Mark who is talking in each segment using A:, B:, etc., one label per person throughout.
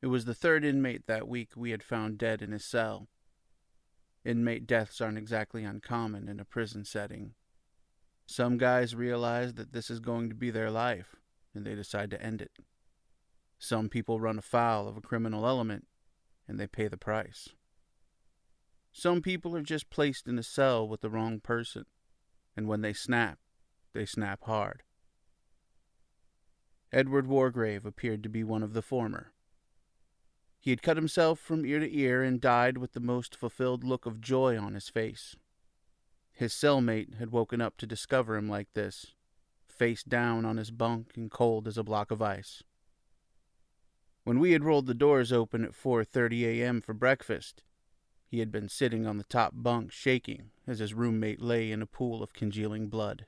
A: It was the third inmate that week we had found dead in his cell. Inmate deaths aren't exactly uncommon in a prison setting. Some guys realize that this is going to be their life, and they decide to end it. Some people run afoul of a criminal element, and they pay the price. Some people are just placed in a cell with the wrong person, and when they snap hard. Edward Wargrave appeared to be one of the former. He had cut himself from ear to ear and died with the most fulfilled look of joy on his face. His cellmate had woken up to discover him like this, face down on his bunk and cold as a block of ice. When we had rolled the doors open at 4:30 a.m. for breakfast, he had been sitting on the top bunk shaking as his roommate lay in a pool of congealing blood.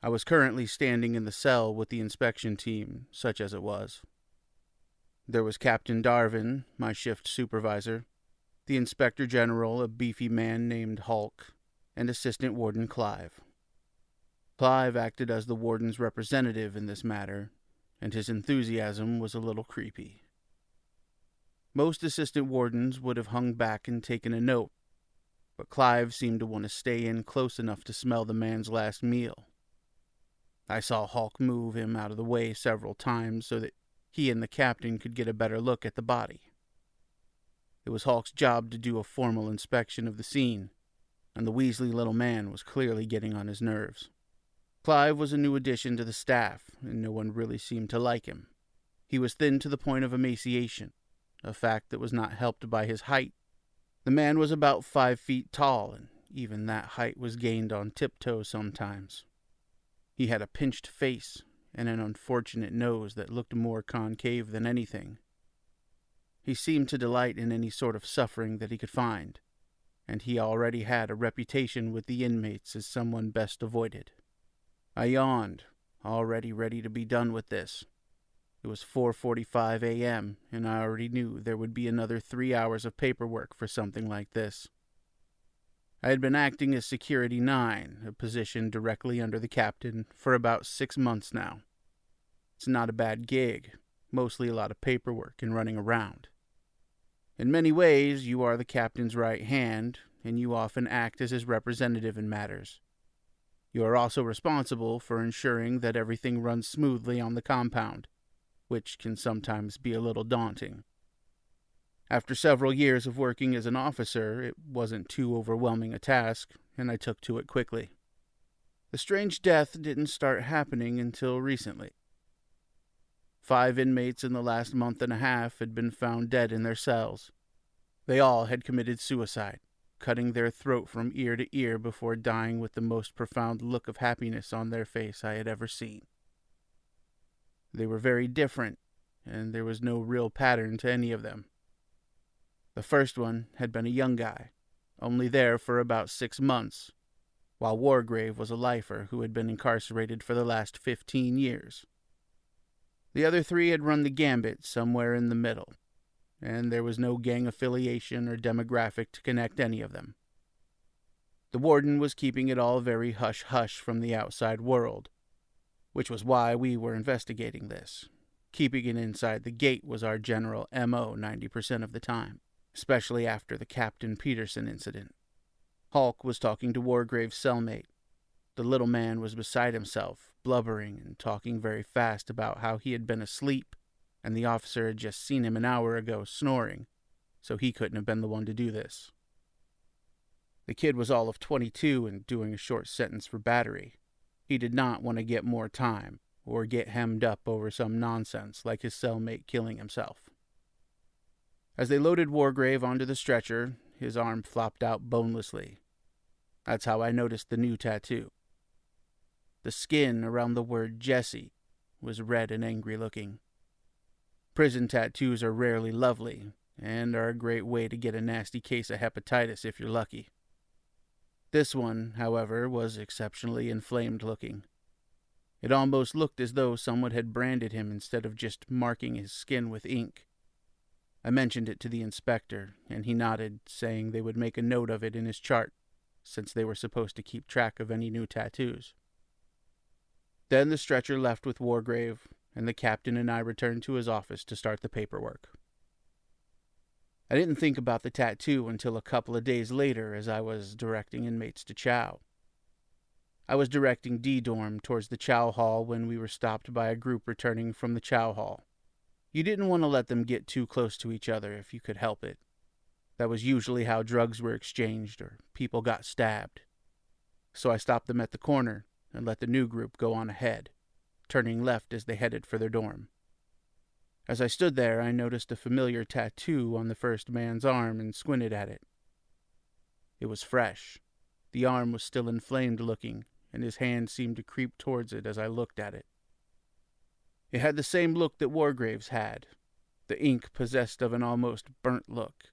A: I was currently standing in the cell with the inspection team, such as it was. There was Captain Darvin, my shift supervisor, the Inspector General, a beefy man named Hulk, and Assistant Warden Clive. Clive acted as the warden's representative in this matter, and his enthusiasm was a little creepy. Most assistant wardens would have hung back and taken a note, but Clive seemed to want to stay in close enough to smell the man's last meal. I saw Hulk move him out of the way several times so that he and the captain could get a better look at the body. It was Hulk's job to do a formal inspection of the scene, and the Weasley little man was clearly getting on his nerves. Clive was a new addition to the staff, and no one really seemed to like him. He was thin to the point of emaciation, a fact that was not helped by his height. The man was about 5 feet tall, and even that height was gained on tiptoe sometimes. He had a pinched face and an unfortunate nose that looked more concave than anything. He seemed to delight in any sort of suffering that he could find, and he already had a reputation with the inmates as someone best avoided. I yawned, already ready to be done with this. It was 4:45 a.m., and I already knew there would be another 3 hours of paperwork for something like this. I had been acting as Security 9, a position directly under the captain, for about 6 months now. It's not a bad gig, mostly a lot of paperwork and running around. In many ways, you are the captain's right hand, and you often act as his representative in matters. You are also responsible for ensuring that everything runs smoothly on the compound, which can sometimes be a little daunting. After several years of working as an officer, it wasn't too overwhelming a task, and I took to it quickly. The strange death didn't start happening until recently. 5 inmates in the last month and a half had been found dead in their cells. They all had committed suicide, cutting their throat from ear to ear before dying with the most profound look of happiness on their face I had ever seen. They were very different, and there was no real pattern to any of them. The first one had been a young guy, only there for about 6 months, while Wargrave was a lifer who had been incarcerated for the last 15 years. The other 3 had run the gambit somewhere in the middle, and there was no gang affiliation or demographic to connect any of them. The warden was keeping it all very hush-hush from the outside world, which was why we were investigating this. Keeping it inside the gate was our general MO 90% of the time, especially after the Captain Peterson incident. Hulk was talking to Wargrave's cellmate. The little man was beside himself, blubbering and talking very fast about how he had been asleep, and the officer had just seen him an hour ago snoring, so he couldn't have been the one to do this. The kid was all of 22 and doing a short sentence for battery. He did not want to get more time, or get hemmed up over some nonsense like his cellmate killing himself. As they loaded Wargrave onto the stretcher, his arm flopped out bonelessly. That's how I noticed the new tattoo. The skin around the word Jesse was red and angry looking. Prison tattoos are rarely lovely, and are a great way to get a nasty case of hepatitis if you're lucky. This one, however, was exceptionally inflamed looking. It almost looked as though someone had branded him instead of just marking his skin with ink. I mentioned it to the inspector, and he nodded, saying they would make a note of it in his chart, since they were supposed to keep track of any new tattoos. Then the stretcher left with Wargrave, and the captain and I returned to his office to start the paperwork. I didn't think about the tattoo until a couple of days later as I was directing inmates to chow. I was directing D-Dorm towards the chow hall when we were stopped by a group returning from the chow hall. You didn't want to let them get too close to each other if you could help it. That was usually how drugs were exchanged or people got stabbed. So I stopped them at the corner and let the new group go on ahead, turning left as they headed for their dorm. As I stood there, I noticed a familiar tattoo on the first man's arm and squinted at it. It was fresh. The arm was still inflamed looking, and his hand seemed to creep towards it as I looked at it. It had the same look that Wargrave's had. The ink possessed of an almost burnt look.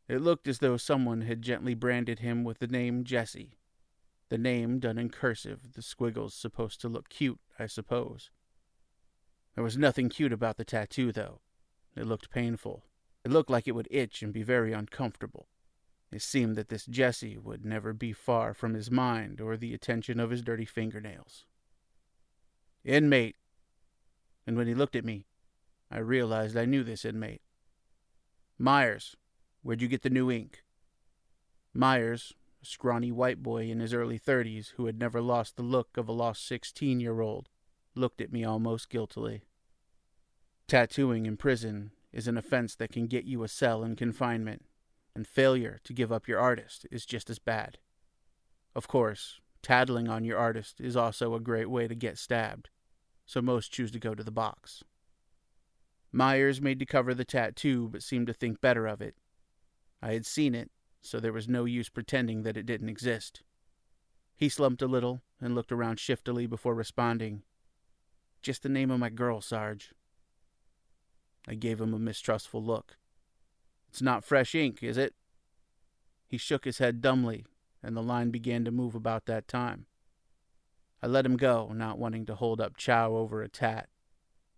A: It looked as though someone had gently branded him with the name Jesse. The name done in cursive, the squiggles supposed to look cute, I suppose. There was nothing cute about the tattoo, though. It looked painful. It looked like it would itch and be very uncomfortable. It seemed that this Jesse would never be far from his mind or the attention of his dirty fingernails. "Inmate." And when he looked at me, I realized I knew this inmate. "Myers, where'd you get the new ink?" Myers, a scrawny white boy in his early 30s who had never lost the look of a lost 16-year-old, looked at me almost guiltily. Tattooing in prison is an offense that can get you a cell in confinement, and failure to give up your artist is just as bad. Of course, tattling on your artist is also a great way to get stabbed, so most choose to go to the box. Myers made to cover the tattoo but seemed to think better of it. I had seen it, so there was no use pretending that it didn't exist. He slumped a little and looked around shiftily before responding. "Just the name of my girl, Sarge." I gave him a mistrustful look. "It's not fresh ink, is it?" He shook his head dumbly, and the line began to move about that time. I let him go, not wanting to hold up chow over a tat,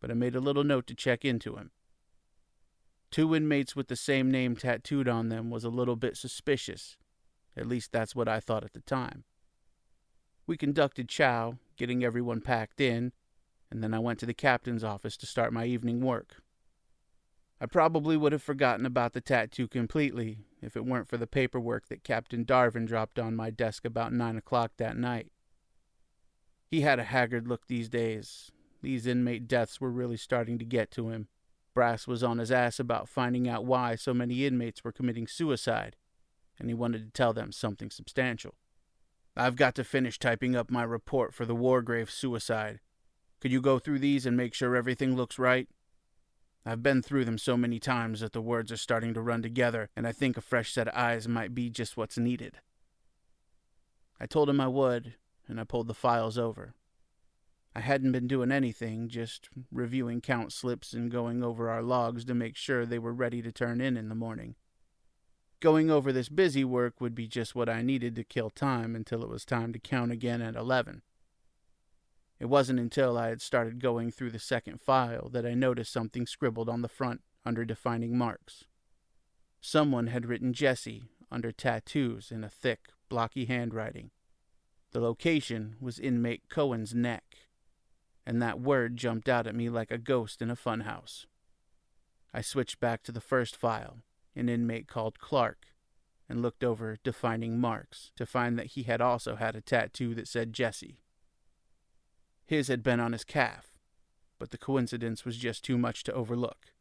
A: but I made a little note to check into him. 2 inmates with the same name tattooed on them was a little bit suspicious. At least that's what I thought at the time. We conducted chow, getting everyone packed in, and then I went to the captain's office to start my evening work. I probably would have forgotten about the tattoo completely if it weren't for the paperwork that Captain Darvin dropped on my desk about 9 o'clock that night. He had a haggard look these days. These inmate deaths were really starting to get to him. Brass was on his ass about finding out why so many inmates were committing suicide, and he wanted to tell them something substantial. "I've got to finish typing up my report for the Wargrave suicide. Could you go through these and make sure everything looks right? I've been through them so many times that the words are starting to run together, and I think a fresh set of eyes might be just what's needed." I told him I would, and I pulled the files over. I hadn't been doing anything, just reviewing count slips and going over our logs to make sure they were ready to turn in the morning. Going over this busy work would be just what I needed to kill time until it was time to count again at 11. It wasn't until I had started going through the second file that I noticed something scribbled on the front under defining marks. Someone had written Jesse under tattoos in a thick, blocky handwriting. The location was inmate Cohen's neck, and that word jumped out at me like a ghost in a funhouse. I switched back to the first file, an inmate called Clark, and looked over defining marks to find that he had also had a tattoo that said Jesse. His had been on his calf, but the coincidence was just too much to overlook.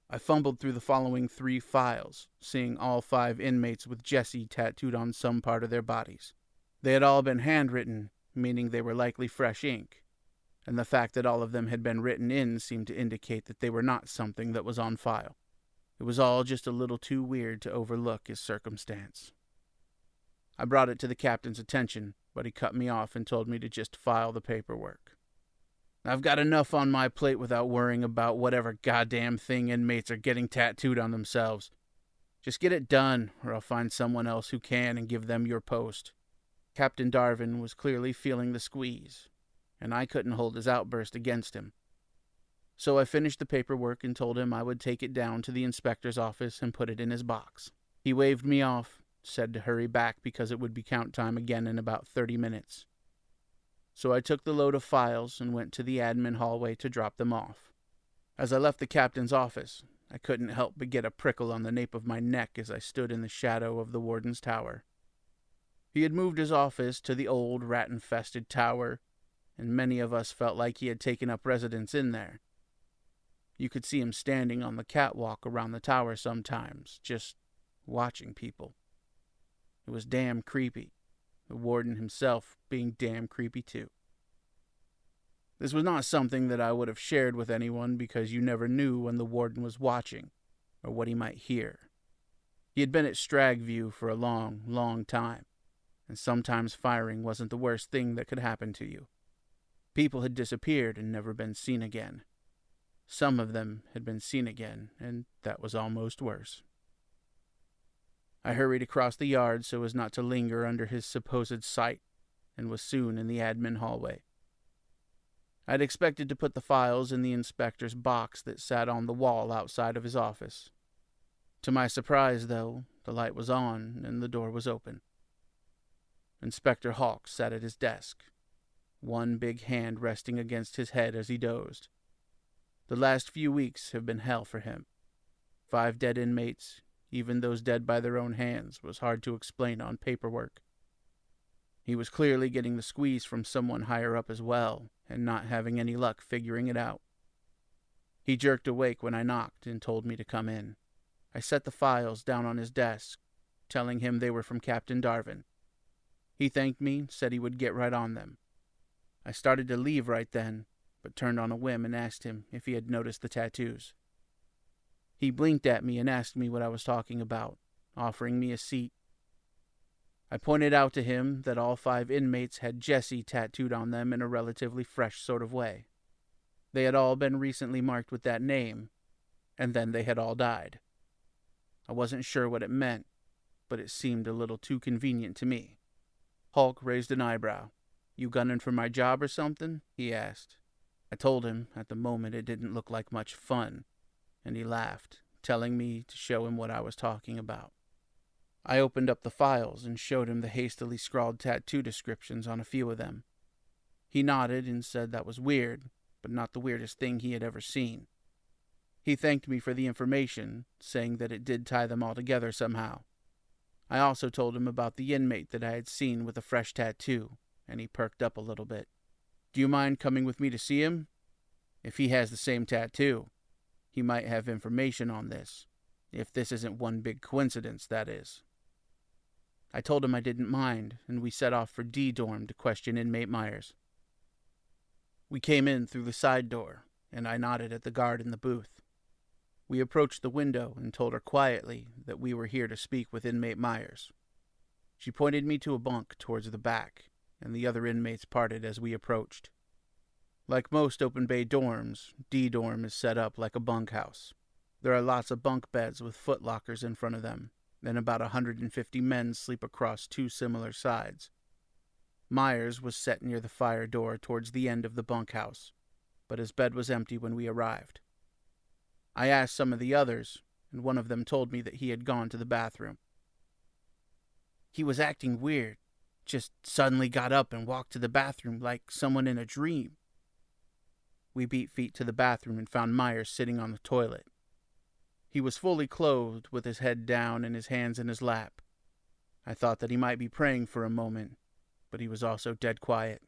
A: I fumbled through the following 3 files, seeing all 5 inmates with Jesse tattooed on some part of their bodies. They had all been handwritten, meaning they were likely fresh ink, and the fact that all of them had been written in seemed to indicate that they were not something that was on file. It was all just a little too weird to overlook as circumstance. I brought it to the captain's attention, but he cut me off and told me to just file the paperwork. "I've got enough on my plate without worrying about whatever goddamn thing inmates are getting tattooed on themselves. Just get it done, or I'll find someone else who can and give them your post." Captain Darvin was clearly feeling the squeeze, and I couldn't hold his outburst against him. So I finished the paperwork and told him I would take it down to the inspector's office and put it in his box. He waved me off, said to hurry back because it would be count time again in about 30 minutes. so I took the load of files and went to the admin hallway to drop them off. As I left the captain's office, I couldn't help but get a prickle on the nape of my neck as I stood in the shadow of the warden's tower. He had moved his office to the old, rat-infested tower, and many of us felt like he had taken up residence in there. You could see him standing on the catwalk around the tower sometimes, just watching people. It was damn creepy, the warden himself being damn creepy too. This was not something that I would have shared with anyone because you never knew when the warden was watching or what he might hear. He had been at Stragview for a long, long time, and sometimes firing wasn't the worst thing that could happen to you. People had disappeared and never been seen again. Some of them had been seen again, and that was almost worse. I hurried across the yard so as not to linger under his supposed sight, and was soon in the admin hallway. I'd expected to put the files in the inspector's box that sat on the wall outside of his office. To my surprise, though, the light was on and the door was open. Inspector Hawk sat at his desk, one big hand resting against his head as he dozed. The last few weeks have been hell for him. 5 dead inmates, even those dead by their own hands, was hard to explain on paperwork. He was clearly getting the squeeze from someone higher up as well, and not having any luck figuring it out. He jerked awake when I knocked and told me to come in. I set the files down on his desk, telling him they were from Captain Darvin. He thanked me, said he would get right on them. I started to leave right then, but turned on a whim and asked him if he had noticed the tattoos. He blinked at me and asked me what I was talking about, offering me a seat. I pointed out to him that all 5 inmates had Jesse tattooed on them in a relatively fresh sort of way. They had all been recently marked with that name, and then they had all died. I wasn't sure what it meant, but it seemed a little too convenient to me. Hulk raised an eyebrow. "You gunning for my job or something?" he asked. I told him at the moment it didn't look like much fun, and he laughed, telling me to show him what I was talking about. I opened up the files and showed him the hastily scrawled tattoo descriptions on a few of them. He nodded and said that was weird, but not the weirdest thing he had ever seen. He thanked me for the information, saying that it did tie them all together somehow. I also told him about the inmate that I had seen with a fresh tattoo, and he perked up a little bit. "Do you mind coming with me to see him? If he has the same tattoo, he might have information on this. If this isn't one big coincidence, that is." I told him I didn't mind, and we set off for D dorm to question inmate Myers. We came in through the side door, and I nodded at the guard in the booth. We approached the window and told her quietly that we were here to speak with inmate Myers. She pointed me to a bunk towards the back, and the other inmates parted as we approached. Like most open bay dorms, D dorm is set up like a bunkhouse. There are lots of bunk beds with foot lockers in front of them, and about 150 men sleep across 2 similar sides. Myers was set near the fire door towards the end of the bunkhouse, but his bed was empty when we arrived. I asked some of the others, and one of them told me that he had gone to the bathroom. He was acting weird, just suddenly got up and walked to the bathroom like someone in a dream. We beat feet to the bathroom and found Myers sitting on the toilet. He was fully clothed with his head down and his hands in his lap. I thought that he might be praying for a moment, but he was also dead quiet.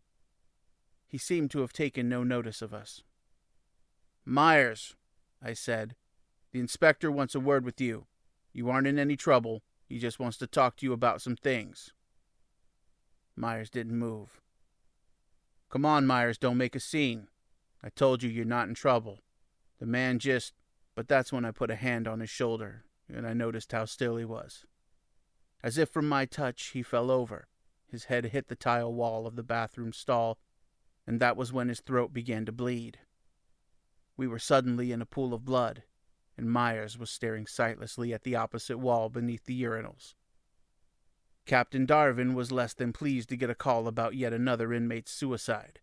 A: He seemed to have taken no notice of us. "Myers," I said, "the inspector wants a word with you. You aren't in any trouble. He just wants to talk to you about some things." Myers didn't move. "Come on, Myers, don't make a scene. I told you you're not in trouble. The man just..." But that's when I put a hand on his shoulder, and I noticed how still he was. As if from my touch, he fell over. His head hit the tile wall of the bathroom stall, and that was when his throat began to bleed. We were suddenly in a pool of blood, and Myers was staring sightlessly at the opposite wall beneath the urinals. Captain Darvin was less than pleased to get a call about yet another inmate's suicide.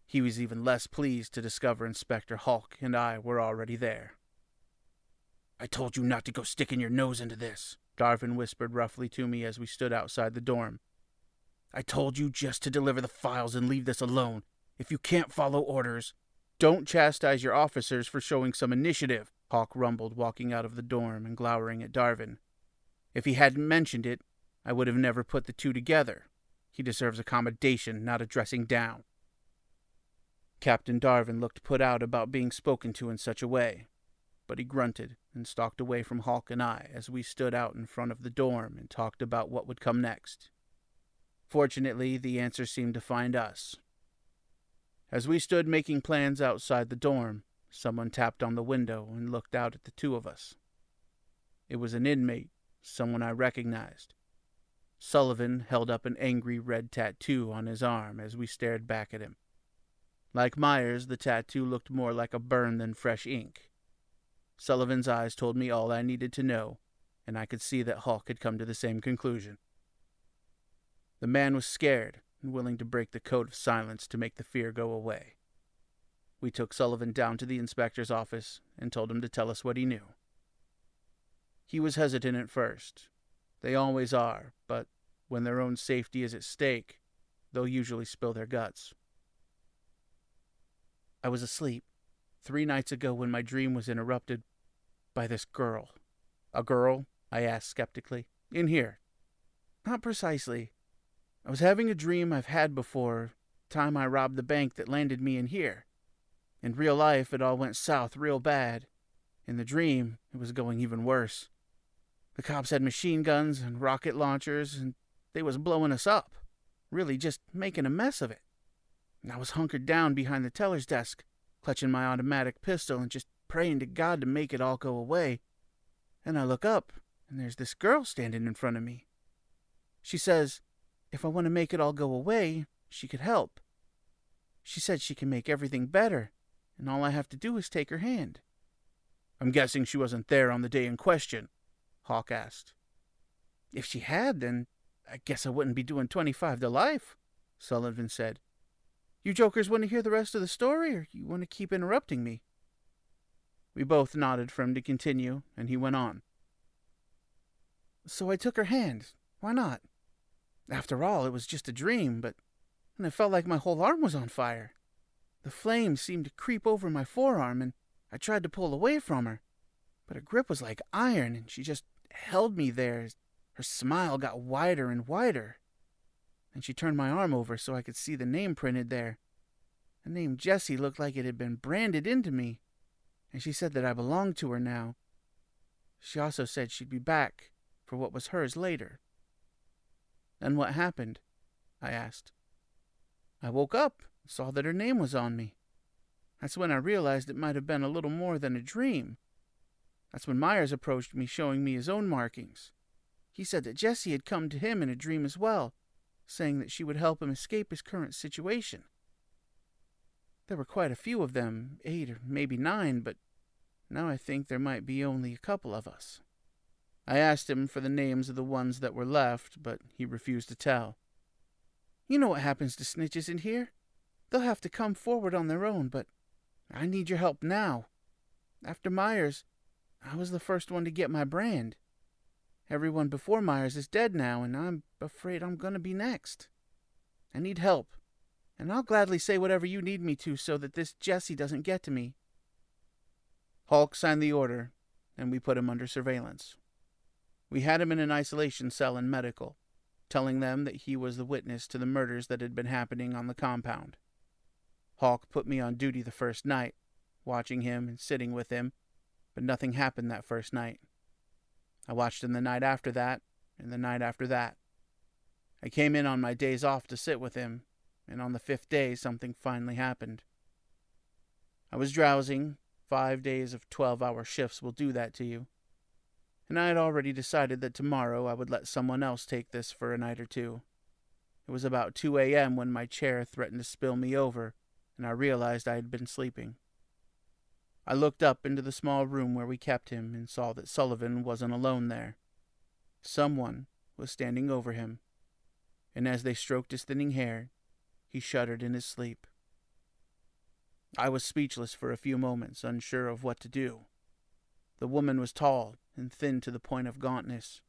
A: He was even less pleased to discover Inspector Hulk and I were already there. "I told you not to go sticking your nose into this," Darvin whispered roughly to me as we stood outside the dorm. I told you just to deliver the files and leave this alone. If you can't follow orders, don't chastise your officers for showing some initiative, Hawk rumbled, walking out of the dorm and glowering at Darvin. If he hadn't mentioned it, I would have never put the two together. He deserves accommodation, not a dressing down. Captain Darvin looked put out about being spoken to in such a way, but he grunted and stalked away from Hawk and I as we stood out in front of the dorm and talked about what would come next. Fortunately, the answer seemed to find us. As we stood making plans outside the dorm, someone tapped on the window and looked out at the two of us. It was an inmate, someone I recognized. Sullivan held up an angry red tattoo on his arm as we stared back at him. Like Myers, the tattoo looked more like a burn than fresh ink. Sullivan's eyes told me all I needed to know, and I could see that Hawk had come to the same conclusion. The man was scared and willing to break the code of silence to make the fear go away. We took Sullivan down to the inspector's office and told him to tell us what he knew. He was hesitant at first. They always are, but when their own safety is at stake, they'll usually spill their guts. I was asleep 3 nights ago when my dream was interrupted by this girl. A girl? I asked skeptically. In here. Not precisely. I was having a dream I've had before, time I robbed the bank that landed me in here. In real life, it all went south real bad. In the dream, it was going even worse. The cops had machine guns and rocket launchers, and they was blowing us up. Really just making a mess of it. And I was hunkered down behind the teller's desk, clutching my automatic pistol and just praying to God to make it all go away. And I look up, and there's this girl standing in front of me. She says, if I want to make it all go away, she could help. She said she can make everything better, and all I have to do is take her hand. I'm guessing she wasn't there on the day in question, Hawk asked. If she had, then I guess I wouldn't be doing 25 to life, Sullivan said. You jokers want to hear the rest of the story, or you want to keep interrupting me? We both nodded for him to continue, and he went on. So I took her hand. Why not? After all, it was just a dream, but I felt like my whole arm was on fire. The flames seemed to creep over my forearm, and I tried to pull away from her. But her grip was like iron, and she just held me there. Her smile got wider and wider. And she turned my arm over so I could see the name printed there. The name Jessie looked like it had been branded into me, and she said that I belonged to her now. She also said she'd be back for what was hers later. Then what happened? I asked. I woke up and saw that her name was on me. That's when I realized it might have been a little more than a dream. That's when Myers approached me, showing me his own markings. He said that Jessie had come to him in a dream as well, saying that she would help him escape his current situation. There were quite a few of them, 8 or maybe 9, but now I think there might be only a couple of us. I asked him for the names of the ones that were left, but he refused to tell. You know what happens to snitches in here? They'll have to come forward on their own, but I need your help now. After Myers, I was the first one to get my brand. Everyone before Myers is dead now, and I'm afraid I'm going to be next. I need help, and I'll gladly say whatever you need me to so that this Jessie doesn't get to me. Hulk signed the order, and we put him under surveillance. We had him in an isolation cell in medical, telling them that he was the witness to the murders that had been happening on the compound. Hawk put me on duty the first night, watching him and sitting with him, but nothing happened that first night. I watched him the night after that, and the night after that. I came in on my days off to sit with him, and on the 5th day something finally happened. I was drowsing. 5 days of 12-hour shifts will do that to you. And I had already decided that tomorrow I would let someone else take this for a night or two. It was about 2 a.m. when my chair threatened to spill me over, and I realized I had been sleeping. I looked up into the small room where we kept him and saw that Sullivan wasn't alone there. Someone was standing over him, and as they stroked his thinning hair, he shuddered in his sleep. I was speechless for a few moments, unsure of what to do. The woman was tall and thin to the point of gauntness.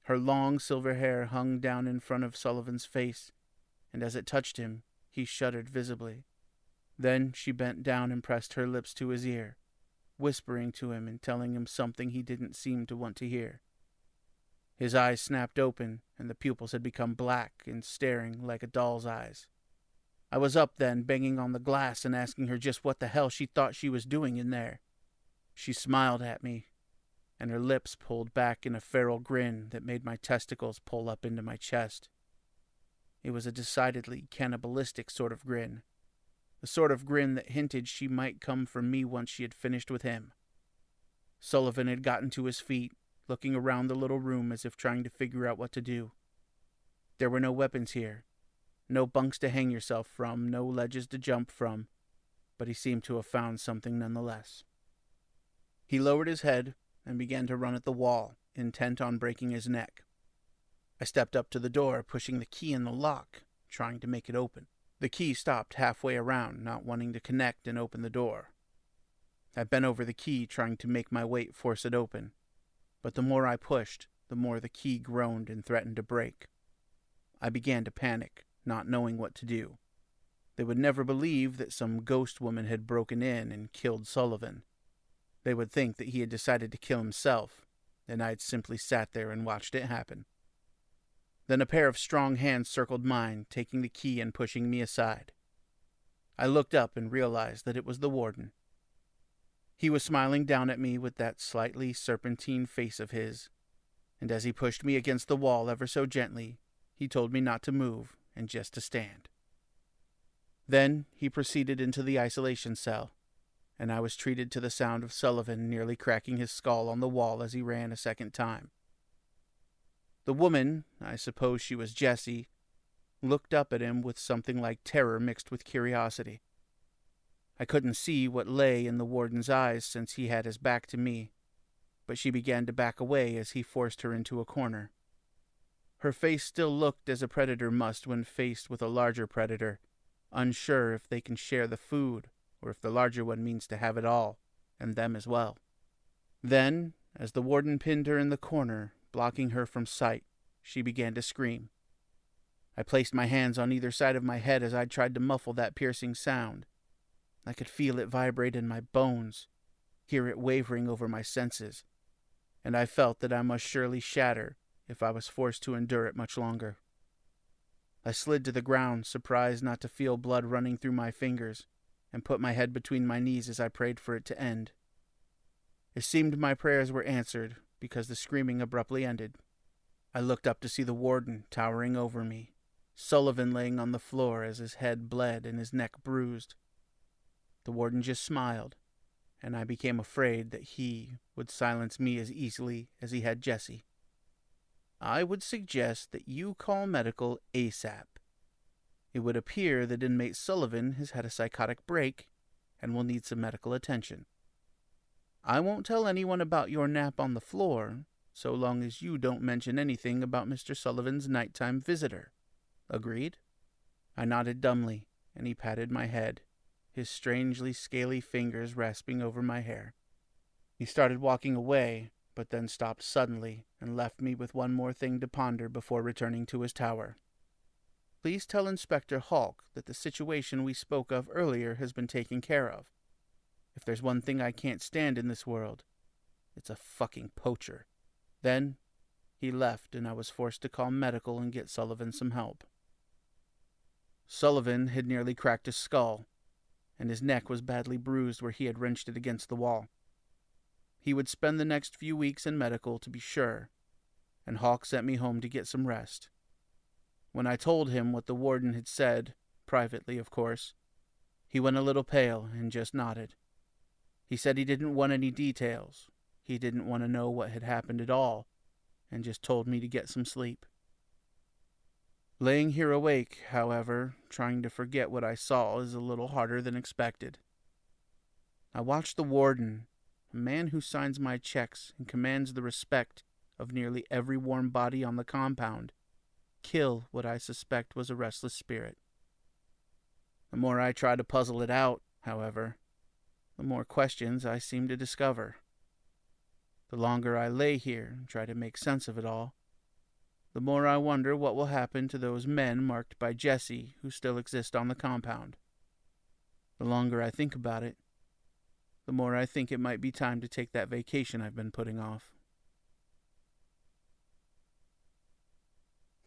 A: Her long silver hair hung down in front of Sullivan's face, and as it touched him, he shuddered visibly. Then she bent down and pressed her lips to his ear, whispering to him and telling him something he didn't seem to want to hear. His eyes snapped open, and the pupils had become black and staring like a doll's eyes. I was up then, banging on the glass and asking her just what the hell she thought she was doing in there. She smiled at me, and her lips pulled back in a feral grin that made my testicles pull up into my chest. It was a decidedly cannibalistic sort of grin, the sort of grin that hinted she might come for me once she had finished with him. Sullivan had gotten to his feet, looking around the little room as if trying to figure out what to do. There were no weapons here, no bunks to hang yourself from, no ledges to jump from, but he seemed to have found something nonetheless. He lowered his head and began to run at the wall, intent on breaking his neck. I stepped up to the door, pushing the key in the lock, trying to make it open. The key stopped halfway around, not wanting to connect and open the door. I bent over the key, trying to make my weight force it open, but the more I pushed, the more the key groaned and threatened to break. I began to panic, not knowing what to do. They would never believe that some ghost woman had broken in and killed Sullivan. They would think that he had decided to kill himself, and I had simply sat there and watched it happen. Then a pair of strong hands circled mine, taking the key and pushing me aside. I looked up and realized that it was the warden. He was smiling down at me with that slightly serpentine face of his, and as he pushed me against the wall ever so gently, he told me not to move and just to stand. Then he proceeded into the isolation cell, and I was treated to the sound of Sullivan nearly cracking his skull on the wall as he ran a second time. The woman, I suppose she was Jessie, looked up at him with something like terror mixed with curiosity. I couldn't see what lay in the warden's eyes since he had his back to me, but she began to back away as he forced her into a corner. Her face still looked as a predator must when faced with a larger predator, unsure if they can share the food or if the larger one means to have it all, and them as well. Then, as the warden pinned her in the corner, blocking her from sight, she began to scream. I placed my hands on either side of my head as I tried to muffle that piercing sound. I could feel it vibrate in my bones, hear it wavering over my senses, and I felt that I must surely shatter if I was forced to endure it much longer. I slid to the ground, surprised not to feel blood running through my fingers, and put my head between my knees as I prayed for it to end. It seemed my prayers were answered, because the screaming abruptly ended. I looked up to see the warden towering over me, Sullivan laying on the floor as his head bled and his neck bruised. The warden just smiled, and I became afraid that he would silence me as easily as he had Jessie. I would suggest that you call medical ASAP. It would appear that inmate Sullivan has had a psychotic break and will need some medical attention. I won't tell anyone about your nap on the floor, so long as you don't mention anything about Mr. Sullivan's nighttime visitor. Agreed? I nodded dumbly, and he patted my head, his strangely scaly fingers rasping over my hair. He started walking away, but then stopped suddenly and left me with one more thing to ponder before returning to his tower. Please tell Inspector Hawk that the situation we spoke of earlier has been taken care of. If there's one thing I can't stand in this world, it's a fucking poacher. Then he left, and I was forced to call medical and get Sullivan some help. Sullivan had nearly cracked his skull, and his neck was badly bruised where he had wrenched it against the wall. He would spend the next few weeks in medical, to be sure, and Hawk sent me home to get some rest. When I told him what the warden had said, privately of course, he went a little pale and just nodded. He said he didn't want any details. He didn't want to know what had happened at all, and just told me to get some sleep. Laying here awake, however, trying to forget what I saw is a little harder than expected. I watched the warden, a man who signs my checks and commands the respect of nearly every warm body on the compound, kill what I suspect was a restless spirit. The more I try to puzzle it out, however, the more questions I seem to discover. The longer I lay here and try to make sense of it all, the more I wonder what will happen to those men marked by Jesse who still exist on the compound. The longer I think about it, the more I think it might be time to take that vacation I've been putting off.